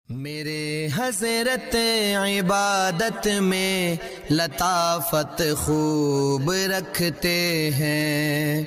میرے حضرت عبادت میں لطافت خوب رکھتے ہیں،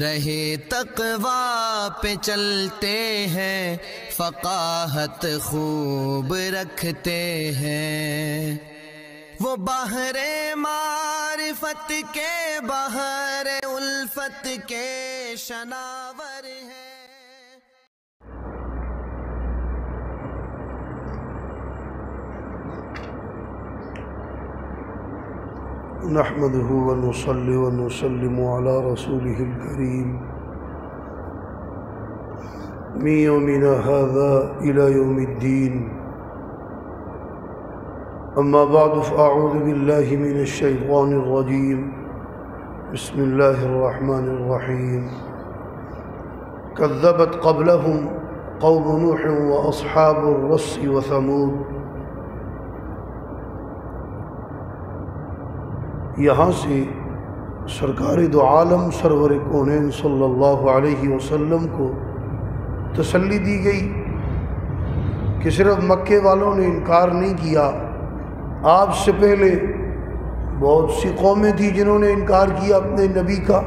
رہے تقویٰ پہ چلتے ہیں، فقاہت خوب رکھتے ہیں۔ وہ بحر معرفت کے بحر الفت کے شناور ہیں۔ نحمده ونصلي ونسلم على رسوله الكريم من يومنا هذا إلى يوم الدين. أما بعد فأعوذ بالله من الشيطان الرجيم. بسم الله الرحمن الرحيم. كذبت قبلهم قوم نوح وأصحاب الرس وثمود. یہاں سے سرکار دو عالم سرور کونین صلی اللہ علیہ وسلم کو تسلی دی گئی کہ صرف مکے والوں نے انکار نہیں کیا، آپ سے پہلے بہت سی قومیں تھیں جنہوں نے انکار کیا اپنے نبی کا۔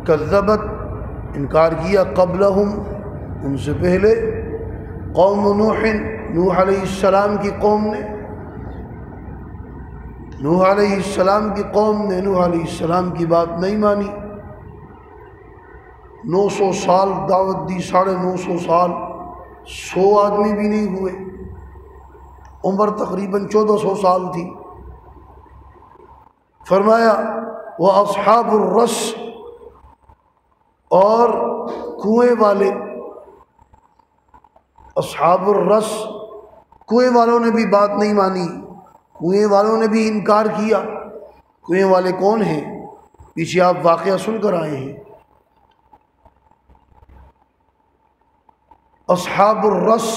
کذبت، انکار کیا، قبلہم، ان سے پہلے، قوم نوح علیہ السلام کی قوم نے، نوح علیہ السلام کی قوم نے نوح علیہ السلام کی بات نہیں مانی۔ 900 سال دعوت دی، 950 سال، 100 آدمی بھی نہیں ہوئے، عمر تقریباً 1400 سال تھی۔ فرمایا وہ اصحاب الرس، اور کنویں والے، اصحاب الرس، کنویں والوں نے بھی بات نہیں مانی، کنویں والوں نے بھی انکار کیا۔ کنویں والے کون ہیں؟ پیچھے آپ واقعہ سن کر آئے ہیں۔ اصحاب الرس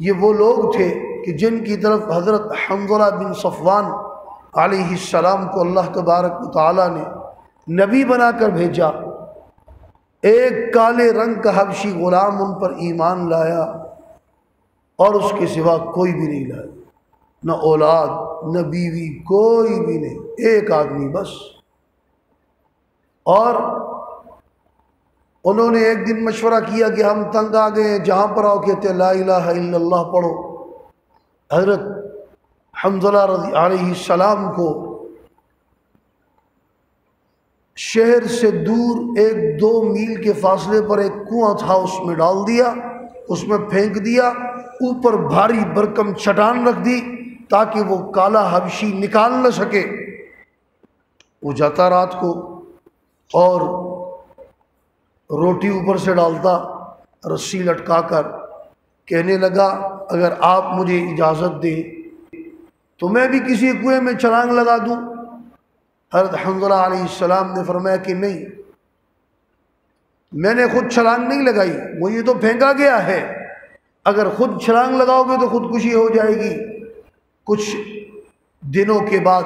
یہ وہ لوگ تھے کہ جن کی طرف حضرت حنظلہ بن صفوان علیہ السلام کو اللہ تبارک و تعالی نے نبی بنا کر بھیجا۔ ایک کالے رنگ کا حبشی غلام ان پر ایمان لایا، اور اس کے سوا کوئی بھی نہیں لایا، نہ اولاد نہ بیوی، کوئی بھی نہیں، ایک آدمی بس۔ اور انہوں نے ایک دن مشورہ کیا کہ ہم تنگ آ گئے ہیں، جہاں پر آؤ کہتے لا الہ الا اللہ پڑھو۔ حضرت حنظلہ علیہ السلام کو شہر سے دور 1-2 میل کے فاصلے پر ایک کنواں تھا، اس میں ڈال دیا، اس میں پھینک دیا، اوپر بھاری برکم چٹان رکھ دی تاکہ وہ کالا حبشی نکال نہ سکے۔ وہ جاتا رات کو اور روٹی اوپر سے ڈالتا، رسی لٹکا کر، کہنے لگا اگر آپ مجھے اجازت دیں تو میں بھی کسی کنویں میں چھلانگ لگا دوں۔ حضرت حنظلہ علیہ السلام نے فرمایا کہ نہیں، میں نے خود چھلانگ نہیں لگائی، مجھے تو پھینکا گیا ہے، اگر خود چھلانگ لگاؤ گے تو خودکشی ہو جائے گی۔ کچھ دنوں کے بعد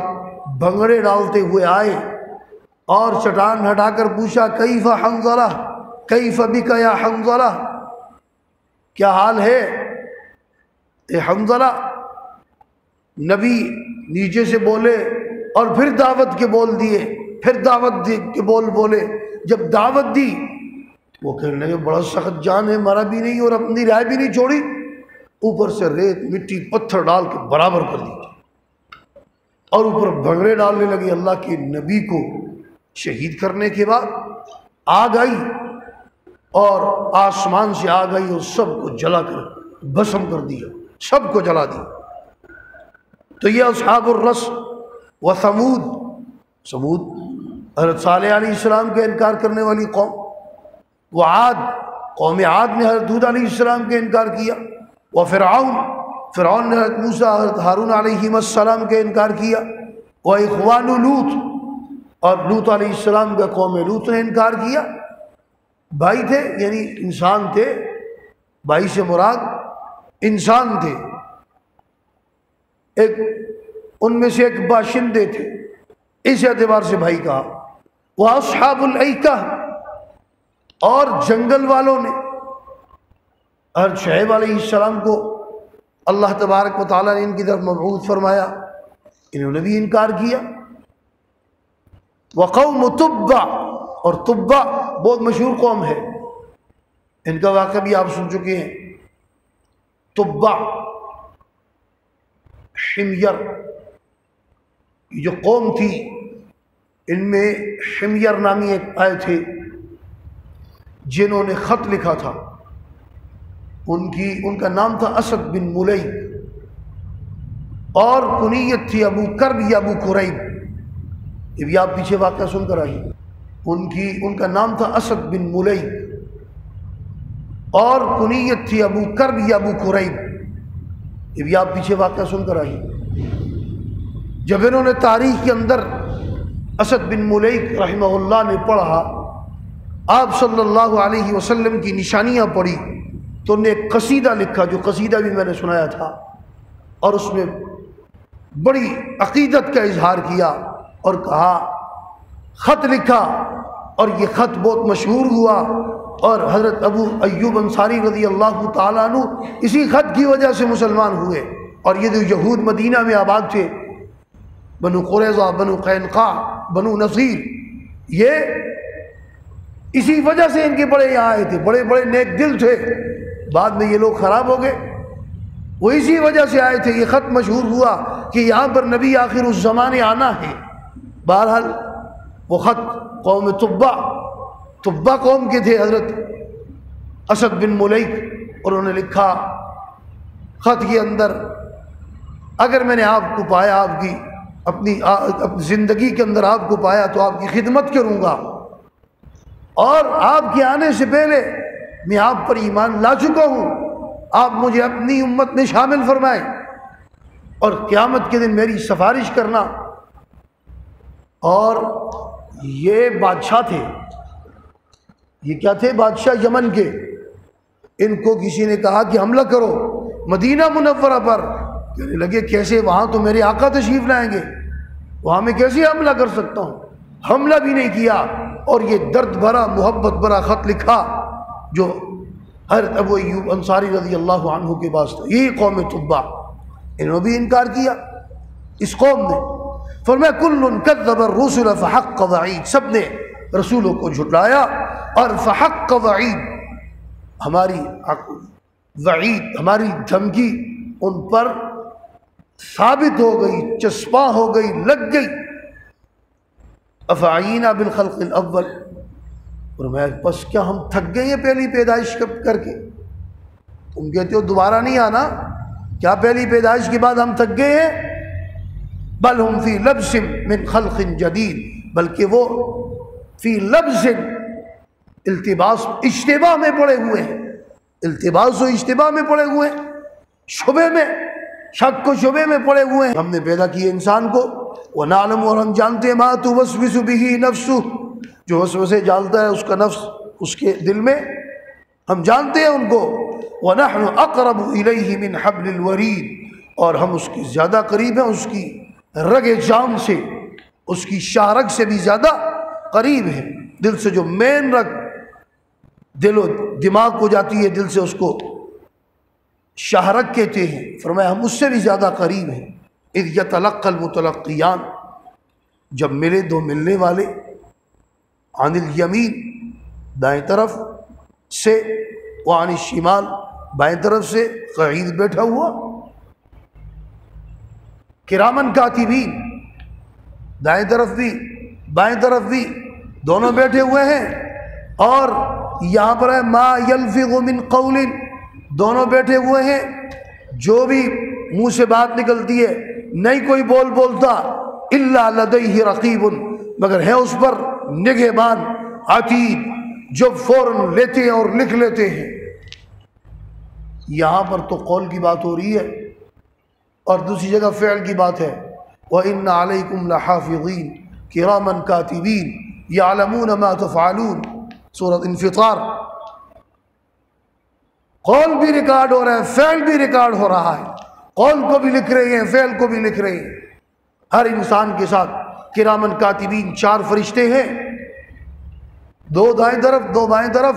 بھنگڑے ڈالتے ہوئے آئے اور چٹان ہٹا کر پوچھا کیف حنظلہ، کیف بک یا حنظلہ، کیا حال ہے اے حنظلہ؟ نبی نیچے سے بولے اور پھر دعوت کے بول دیے، پھر دعوت کے بول بولے۔ جب دعوت دی وہ کہنے لگے بڑا سخت جان ہے، مرا بھی نہیں اور اپنی رائے بھی نہیں چھوڑی، اوپر سے ریت مٹی پتھر ڈال کے برابر کر دی، اور اوپر بھنگڑے ڈالنے لگے۔ اللہ کے نبی کو شہید کرنے کے بعد آگ آئی، اور آسمان سے آگ آئی اور سب کو جلا کر بھسم کر دیا، سب کو جلا دیا۔ تو یہ اصحاب الرس و ثمود، ثمود حضرت صالح علیہ السلام کے انکار کرنے والی قوم، وہ عاد، قوم عاد نے حضرت ہود علیہ السلام کے انکار کیا، وہ فرعون نے حضرت موسیٰ حضرت ہارون علیہ السلام کے انکار کیا، وہ اخوان لوط، اور لوط علیہ السلام کا قوم لوط نے انکار کیا۔ بھائی تھے، یعنی انسان تھے، بھائی سے مراد انسان تھے، ایک ان میں سے ایک باشندے تھے، اس اعتبار سے بھائی کہا۔ وہ اصحاب الایکہ، اور جنگل والوں نے حضرت شعیب علیہ السلام کو اللہ تبارک و تعالیٰ نے ان کی طرف مبعوث فرمایا، انہوں نے بھی انکار کیا۔ وقوم تبع، اور تبع بہت مشہور قوم ہے، ان کا واقعہ بھی آپ سن چکے ہیں۔ تبع حمیر، یہ جو قوم تھی ان میں حمیر نامی ایک آئے تھے جنہوں نے خط لکھا تھا، ان کا نام تھا اسد بن ملیک، اور کنیت تھی ابو کرب یا ابو قریب، یہ بھی آپ پیچھے واقعہ سن کر آئیے۔ ان کا نام تھا اسد بن ملیک، اور کنیت تھی ابو کرب یا ابو قریب، یہ بھی آپ پیچھے واقعہ سن کر آئیے۔ جب انہوں نے تاریخ کے اندر اسد بن ملیک رحمہ اللہ نے پڑھا، آپ صلی اللہ علیہ وسلم کی نشانیاں پڑھی، تو انہوں نے ایک قصیدہ لکھا، جو قصیدہ بھی میں نے سنایا تھا، اور اس میں بڑی عقیدت کا اظہار کیا اور کہا، خط لکھا، اور یہ خط بہت مشہور ہوا، اور حضرت ابو ایوب انصاری رضی اللہ تعالیٰ عنہ اسی خط کی وجہ سے مسلمان ہوئے، اور یہ جو یہود مدینہ میں آباد تھے، بنو قریظہ، بنو قینقاع، بنو نصیر، یہ اسی وجہ سے ان کے بڑے یہاں آئے تھے، بڑے بڑے نیک دل تھے، بعد میں یہ لوگ خراب ہو گئے، وہ اسی وجہ سے آئے تھے۔ یہ خط مشہور ہوا کہ یہاں پر نبی آخر اس زمانے آنا ہے۔ بہرحال وہ خط قوم تبع قوم کے تھے، حضرت اسد بن ملیک، اور انہوں نے لکھا خط کے اندر، اگر میں نے آپ کو پایا، آپ کی اپنی زندگی کے اندر آپ کو پایا تو آپ کی خدمت کروں گا، اور آپ کے آنے سے پہلے میں آپ پر ایمان لا چکا ہوں، آپ مجھے اپنی امت میں شامل فرمائیں، اور قیامت کے دن میری سفارش کرنا۔ اور یہ بادشاہ تھے، یہ کیا تھے؟ بادشاہ یمن کے۔ ان کو کسی نے کہا کہ حملہ کرو مدینہ منورہ پر، کہنے لگے کیسے؟ وہاں تو میرے آقا تشریف لائیں گے، وہاں میں کیسے حملہ کر سکتا ہوں؟ حملہ بھی نہیں کیا، اور یہ درد بھرا محبت بھرا خط لکھا جو حضرت ابو ایوب انصاری رضی اللہ عنہ کے پاس تھا۔ یہی قوم تبع، انہوں نے بھی انکار کیا اس قوم نے۔ فرمایا کل کذب الرسل فحق وعید، سب نے رسولوں کو جھٹلایا، اور فحق وعید، ہماری وعید، ہماری دھمکی ان پر ثابت ہو گئی، چسپاں ہو گئی، لگ گئی۔ افعینا بالخلق الاول، فرمایا بس کیا ہم تھک گئے ہیں پہلی پیدائش کر کے؟ تم کہتے ہو دوبارہ نہیں آنا، کیا پہلی پیدائش کے بعد ہم تھک گئے ہیں؟ بل ہم فی لبس من خلق جدید، بلکہ وہ فی لبس، التباس، اشتباہ میں پڑے ہوئے ہیں، التباس و اشتباہ میں پڑے ہوئے ہیں، شبے میں، شک و شبے میں پڑے ہوئے ہیں۔ ہم نے پیدا کیے انسان کو، وَنَعْلَمُ، اور ہم جانتے ہیں، مَا تُوَسْوِسُ بِهِ نَفْسُهُ، جو وسوسے ڈالتا ہے اس کا نفس اس کے دل میں، ہم جانتے ہیں ان کو۔ وَنَحْنُ أَقْرَبُ إِلَيْهِ مِنْ حَبْلِ الْوَرِيدِ، اور ہم اس کی زیادہ قریب ہیں اس کی رگ جام سے، اس کی شاہ رگ سے بھی زیادہ قریب ہے۔ دل سے جو مین رگ دل و دماغ کو جاتی ہے، دل سے اس کو شاہ رگ کہتے ہیں، فرمایا ہم اس سے بھی زیادہ قریب ہیں۔ اِذْ يَتَلَقَّى الْمُتَلَقِّيَانِ، جب ملے دو ملنے والے، عن الیمین، دائیں طرف سے، وعن الشمال، بائیں طرف سے، قعید بیٹھا ہوا، کرامن کاتبین، دائیں طرف بھی بائیں طرف بھی دونوں بیٹھے ہوئے ہیں، اور یہاں پر ہے ما یلفظ من قول، دونوں بیٹھے ہوئے ہیں، جو بھی منہ سے بات نکلتی ہے نہیں کوئی بولتا، الا لدیہ رقیب، مگر ہے اس پر نگہبان، عتید، جو فوراً لیتے ہیں اور لکھ لیتے ہیں۔ یہاں پر تو قول کی بات ہو رہی ہے، اور دوسری جگہ فعل کی بات ہے، وَإِنَّ عَلَيْكُمْ لَحَافِظِينَ كِرَامًا كَاتِبِينَ يَعْلَمُونَ مَا تَفْعَلُونَ، سورۃ انفطار۔ قول بھی ریکارڈ ہو رہا ہے، فعل بھی ریکارڈ ہو رہا ہے، قول کو بھی لکھ رہے ہیں، فعل کو بھی لکھ رہے ہیں۔ ہر انسان کے ساتھ کرامن کاتبین، 4 فرشتے ہیں، 2 دائیں طرف 2 بائیں طرف،